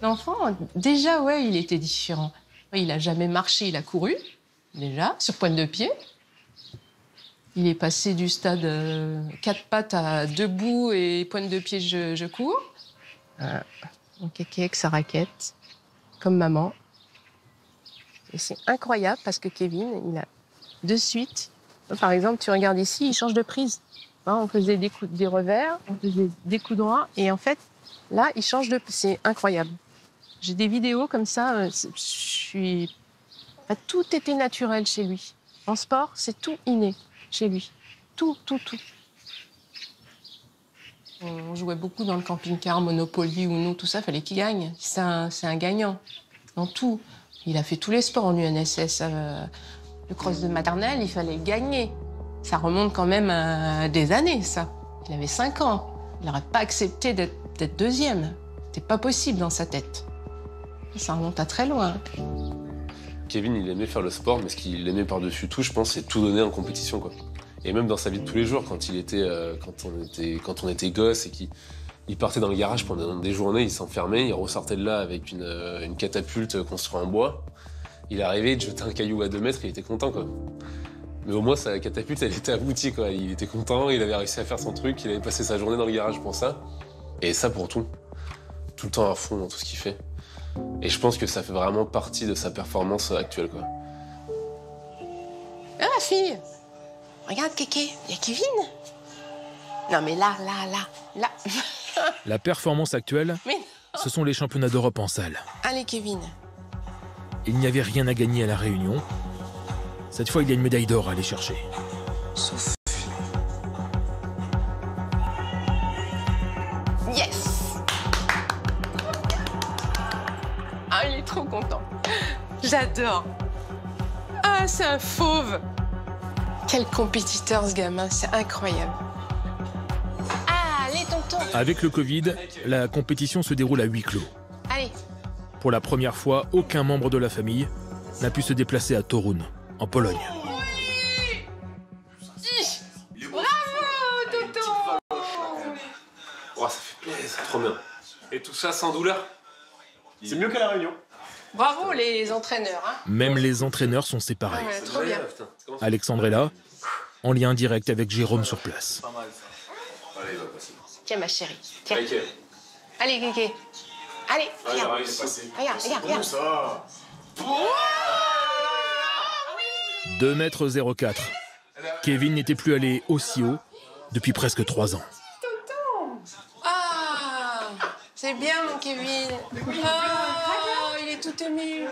L'enfant, déjà, ouais, il était différent. Il a jamais marché, il a couru, déjà, sur pointe de pied. Il est passé du stade 4 pattes à debout et pointe de pied, je cours. Donc, Kéké avec sa raquette, comme maman. Et c'est incroyable parce que Kevin, il a de suite... Par exemple, tu regardes ici, il change de prise. Hein, on faisait des revers, on faisait des coups droits. Et en fait, là, il change de... C'est incroyable. J'ai des vidéos comme ça. Tout était naturel chez lui. En sport, c'est tout inné chez lui. Tout. On jouait beaucoup dans le camping-car, Monopoly, Uno, tout ça. Fallait qu'il gagne. C'est un gagnant dans tout. Il a fait tous les sports en UNSS. Le cross de maternelle, il fallait gagner. Ça remonte quand même à des années, ça. Il avait 5 ans. Il n'aurait pas accepté d'être deuxième. C'était pas possible dans sa tête. Ça remonte à très loin. Kevin, il aimait faire le sport, mais ce qu'il aimait par-dessus tout, je pense, c'est tout donner en compétition, quoi. Et même dans sa vie de tous les jours, quand on était gosse et qu'il partait dans le garage pendant des journées, il s'enfermait, il ressortait de là avec une catapulte construite en bois. Il arrivait, il jetait un caillou à 2 mètres, il était content, quoi. Mais au moins, sa catapulte, elle était aboutie, quoi. Il était content, il avait réussi à faire son truc, il avait passé sa journée dans le garage pour ça. Et ça pour tout. Tout le temps à fond dans tout ce qu'il fait. Et je pense que ça fait vraiment partie de sa performance actuelle, quoi. Ah, ma fille! Regarde, Kéké, il y a Kevin. Non, mais là. La performance actuelle, Mais ce sont les championnats d'Europe en salle. allez, Kevin. Il n'y avait rien à gagner à La Réunion. Cette fois, il y a une médaille d'or à aller chercher. Souffle. Yes! Ah, il est trop content. J'adore. Ah, c'est un fauve. Quel compétiteur, ce gamin. C'est incroyable. Ah, allez, tonton. Avec le Covid, la compétition se déroule à huis clos. Allez. Pour la première fois, aucun membre de la famille n'a pu se déplacer à Toruń, en Pologne. Bravo, tonton. Oh, ça fait plaisir, trop bien. Et tout ça sans douleur? C'est mieux qu'à La Réunion. Bravo, les entraîneurs. Hein. Même les entraîneurs sont séparés. Ouais, trop bien. Alexandre est là, en lien direct avec Jérôme sur place. Tiens, ma chérie. Tiens. Allez, Kéké. Allez, regarde. Regarde. 2,04 m. Kevin n'était plus allé aussi haut depuis presque 3 ans. Ah, c'est bien, mon Kevin. Oh, il est tout ému.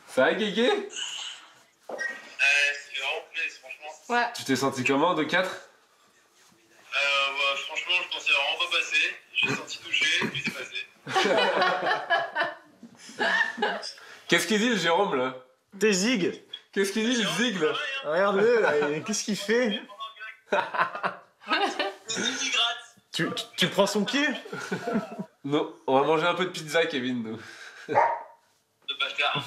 Ça va, Guégué? Ça fait vraiment plaisir, franchement. Ouais. Tu t'es senti comment, de 4? Franchement, je pensais vraiment pas passer. J'ai senti touché, puis c'est passé. Qu'est-ce qu'il dit, le Jérôme, là? T'es zig. Qu'est-ce qu'il dit, le zig, là? Regarde-le, là. Qu'est-ce qu'il fait? Tu prends son pied? Non, on va manger un peu de pizza, Kevin, nous. De bâtard.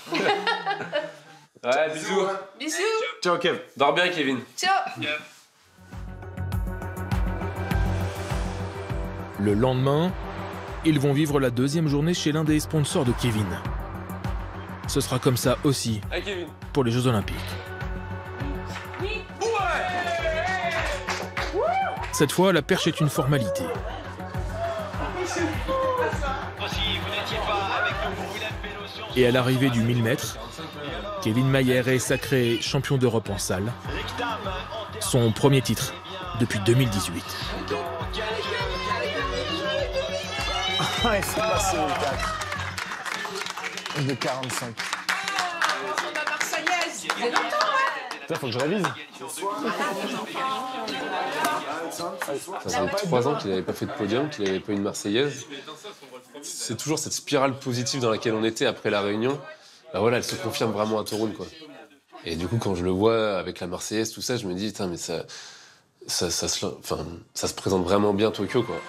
Ouais, bisous. Bisous. Ciao, Kev. Dors bien, Kevin. Ciao. Le lendemain, ils vont vivre la 2e journée chez l'un des sponsors de Kevin. Ce sera comme ça aussi Hey, Kevin. pour les Jeux Olympiques. Cette fois, la perche est une formalité. Et à l'arrivée du 1000 mètres, Kevin Mayer est sacré champion d'Europe en salle. Son premier titre depuis 2018. Ah, il faut passer le 4. De 45. La Marseillaise. C'est longtemps, ouais. Putain, faut que je révise. Ça faisait 3 ans qu'il n'avait pas fait de podium, qu'il n'avait pas une Marseillaise. C'est toujours cette spirale positive dans laquelle on était après la Réunion. Bah voilà, elle se confirme vraiment à Toruń, quoi. Et du coup, quand je le vois avec la Marseillaise, tout ça, je me dis, putain, mais ça ça se présente vraiment bien Tokyo, quoi.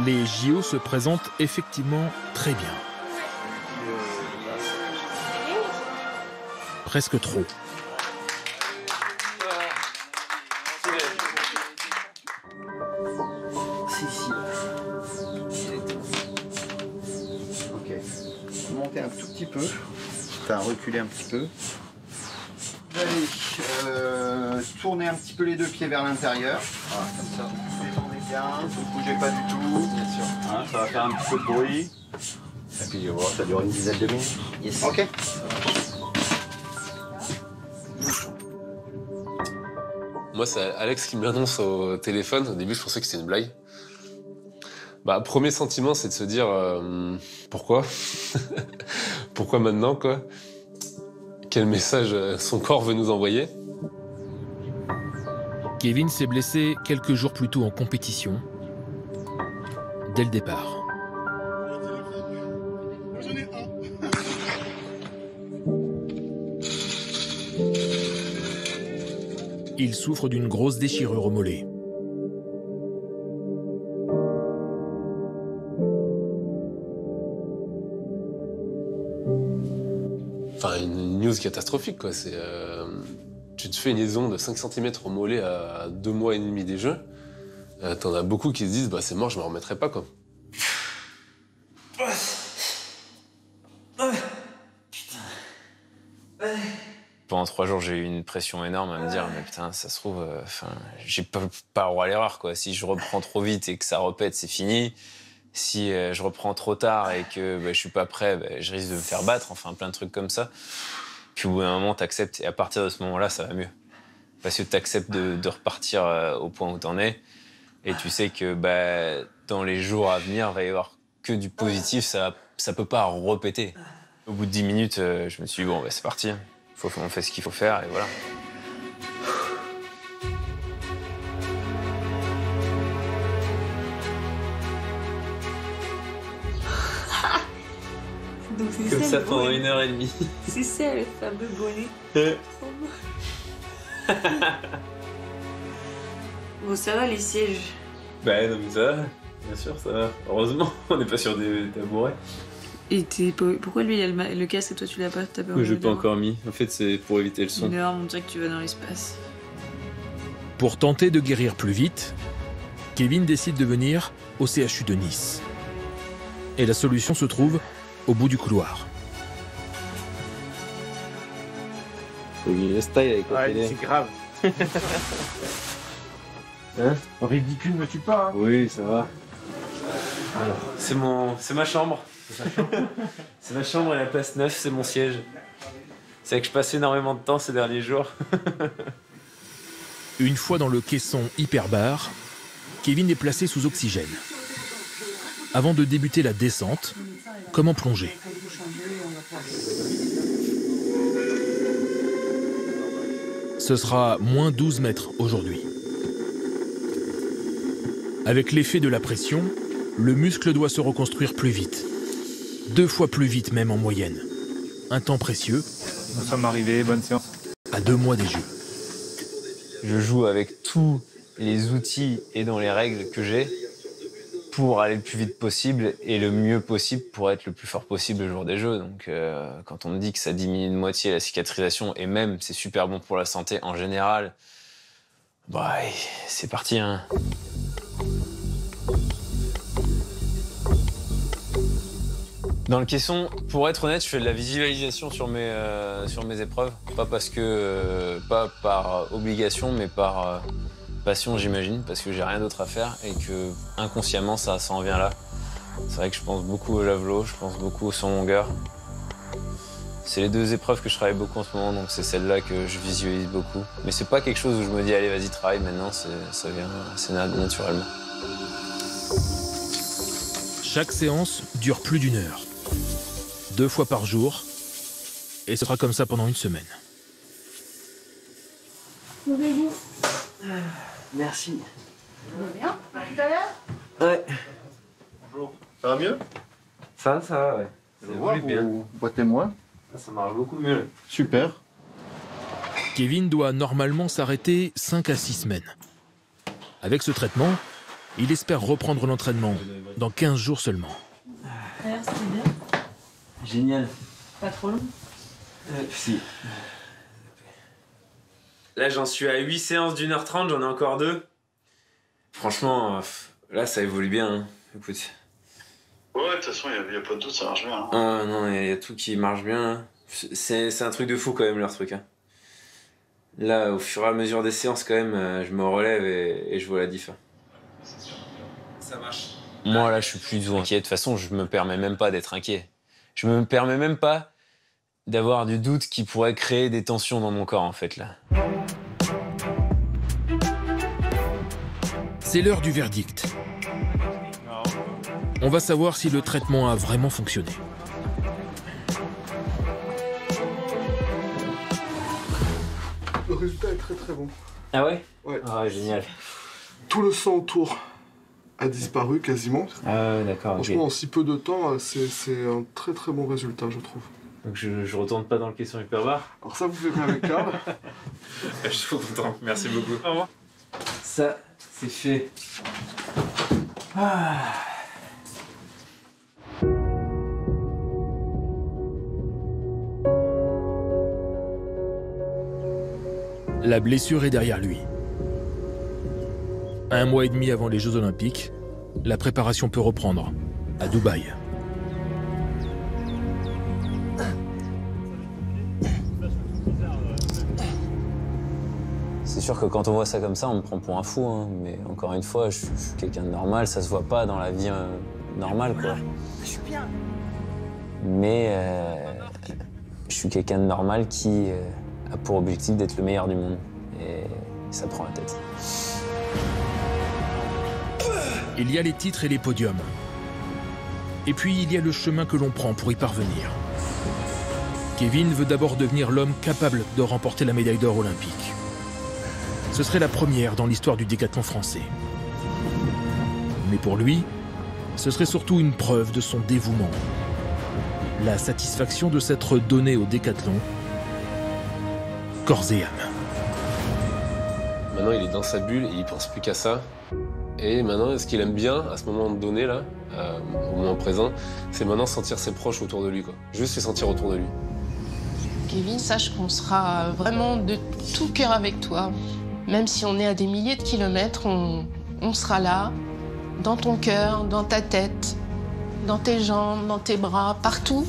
Les JO se présentent effectivement très bien. Presque trop. Ok. Monter un tout petit peu. Enfin, reculer un petit peu. Allez, tournez un petit peu les deux pieds vers l'intérieur. Voilà, comme ça. Détendez bien, ne bougez pas du tout. Bien sûr. Hein, ça va faire un petit peu de bruit. Et puis voilà, ça dure une dizaine de minutes. Yes. Ok. Moi, c'est Alex qui m'annonce au téléphone. Au début, je pensais que c'était une blague. Bah, premier sentiment, c'est de se dire pourquoi pourquoi maintenant, quoi? Quel message son corps veut nous envoyer? Kevin s'est blessé quelques jours plus tôt en compétition, dès le départ. Il souffre d'une grosse déchirure au mollet. Enfin, une news catastrophique, quoi. C'est, tu te fais une liaison de 5 cm au mollet à 2 mois et demi des Jeux. T'en as beaucoup qui se disent, bah, c'est mort, je me remettrai pas, quoi. Pendant 3 jours, j'ai eu une pression énorme à me dire, mais putain, ça se trouve, j'ai pas droit à l'erreur, quoi. Si je reprends trop vite et que ça repète, c'est fini. Si je reprends trop tard et que je suis pas prêt, je risque de me faire battre, enfin plein de trucs comme ça. Puis au bout d'un moment, t'acceptes et à partir de ce moment-là, ça va mieux. Parce que t'acceptes de repartir au point où t'en es et tu sais que dans les jours à venir, il va y avoir que du positif, ça peut pas repéter. Au bout de 10 minutes, je me suis dit, bon, c'est parti, on fait ce qu'il faut faire et voilà. Donc c'est Comme ça le pendant bonnet. 1h30. C'est ça le fameux bonnet. Trop beau. Bon, ça va les sièges. Bah non mais ça va, bien sûr ça va. Heureusement, on n'est pas sur des tabourets. Et pourquoi lui il a le casque et toi tu l'as pas? T'as peur? Je l'ai pas encore mis. En fait, c'est pour éviter le son. Dehors, on dirait que tu vas dans l'espace. Pour tenter de guérir plus vite, Kevin décide de venir au CHU de Nice. Et la solution se trouve au bout du couloir. Il est style avec la télé. C'est grave. Hein? Ridicule, me tue pas. Hein. Oui, ça va. Alors, c'est ma chambre. C'est ma chambre et la place 9, c'est mon siège. C'est que je passe énormément de temps ces derniers jours. Une fois dans le caisson hyperbar, Kevin est placé sous oxygène. Avant de débuter la descente, comment plonger? Ce sera moins 12 mètres aujourd'hui. Avec l'effet de la pression, le muscle doit se reconstruire plus vite. 2 fois plus vite même en moyenne. Un temps précieux. Nous sommes arrivés, bonne séance. À 2 mois des Jeux. Je joue avec tous les outils et dans les règles que j'ai pour aller le plus vite possible et le mieux possible pour être le plus fort possible le jour des Jeux. Donc quand on me dit que ça diminue de moitié la cicatrisation et même c'est super bon pour la santé en général, c'est parti, hein. Dans le caisson, pour être honnête, je fais de la visualisation sur mes épreuves. Pas parce que, pas par obligation, mais par passion, j'imagine, parce que j'ai rien d'autre à faire et que inconsciemment, ça en vient là. C'est vrai que je pense beaucoup au javelot, je pense beaucoup au saut en longueur. C'est les 2 épreuves que je travaille beaucoup en ce moment, donc c'est celle-là que je visualise beaucoup. Mais c'est pas quelque chose où je me dis, allez, vas-y, travaille maintenant, ça vient assez naturellement. Chaque séance dure plus d'1 heure. 2 fois par jour, et ce sera comme ça pendant une semaine. Levez-vous. Merci. Ça va bien? Tout à l'heure? Ouais. Bonjour. Ça va mieux? Ça va, ouais. Vous boitez moins. Ça marche beaucoup mieux. Super. Kevin doit normalement s'arrêter 5 à 6 semaines. Avec ce traitement, il espère reprendre l'entraînement dans 15 jours seulement. Alors, c'était bien. Génial. Pas trop long. Si. Là, j'en suis à 8 séances d'1h30, j'en ai encore 2. Franchement, là, ça évolue bien. Hein. Écoute. Ouais, de toute façon, il n'y a pas de doute, ça marche bien. Hein. Ah non, il y a tout qui marche bien. C'est un truc de fou quand même, leur truc. Hein. Là, au fur et à mesure des séances, quand même, je me relève et je vois la diff. Ça marche. Moi, là, je suis plus du tout inquiet. De toute façon, je me permets même pas d'être inquiet. Je me permets même pas d'avoir du doute qui pourrait créer des tensions dans mon corps, en fait, là. C'est l'heure du verdict. On va savoir si le traitement a vraiment fonctionné. Le résultat est très très bon. Ah ouais? Ouais. Ah, génial. Tout le sang autour a disparu quasiment. Ah ouais, d'accord. Franchement, Okay. en si peu de temps, c'est un très très bon résultat, je trouve. Donc je retourne pas dans le caisson hyperbar. Alors ça, vous verrez avec Karl. Je suis content, merci beaucoup. Au revoir. Ça, c'est fait. Ah. La blessure est derrière lui. 1 mois et demi avant les Jeux Olympiques, la préparation peut reprendre à Dubaï. C'est sûr que quand on voit ça comme ça, on me prend pour un fou, hein. Mais encore une fois, je suis quelqu'un de normal, ça se voit pas dans la vie normale, quoi. Je suis bien. Mais je suis quelqu'un de normal qui a pour objectif d'être le meilleur du monde. Et ça prend la tête. Il y a les titres et les podiums. Et puis il y a le chemin que l'on prend pour y parvenir. Kevin veut d'abord devenir l'homme capable de remporter la médaille d'or olympique. Ce serait la première dans l'histoire du décathlon français. Mais pour lui, ce serait surtout une preuve de son dévouement. La satisfaction de s'être donné au décathlon, corps et âme. Maintenant, il est dans sa bulle et il pense plus qu'à ça. Et maintenant, ce qu'il aime bien, à ce moment donné, là, au moment présent, c'est maintenant sentir ses proches autour de lui, quoi. Juste les sentir autour de lui. Kevin, sache qu'on sera vraiment de tout cœur avec toi. Même si on est à des milliers de kilomètres, on sera là, dans ton cœur, dans ta tête, dans tes jambes, dans tes bras, partout.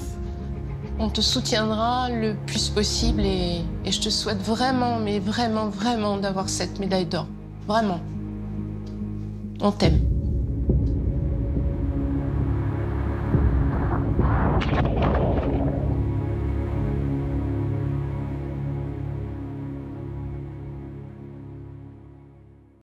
On te soutiendra le plus possible et je te souhaite vraiment, mais vraiment, vraiment d'avoir cette médaille d'or. Vraiment. On t'aime.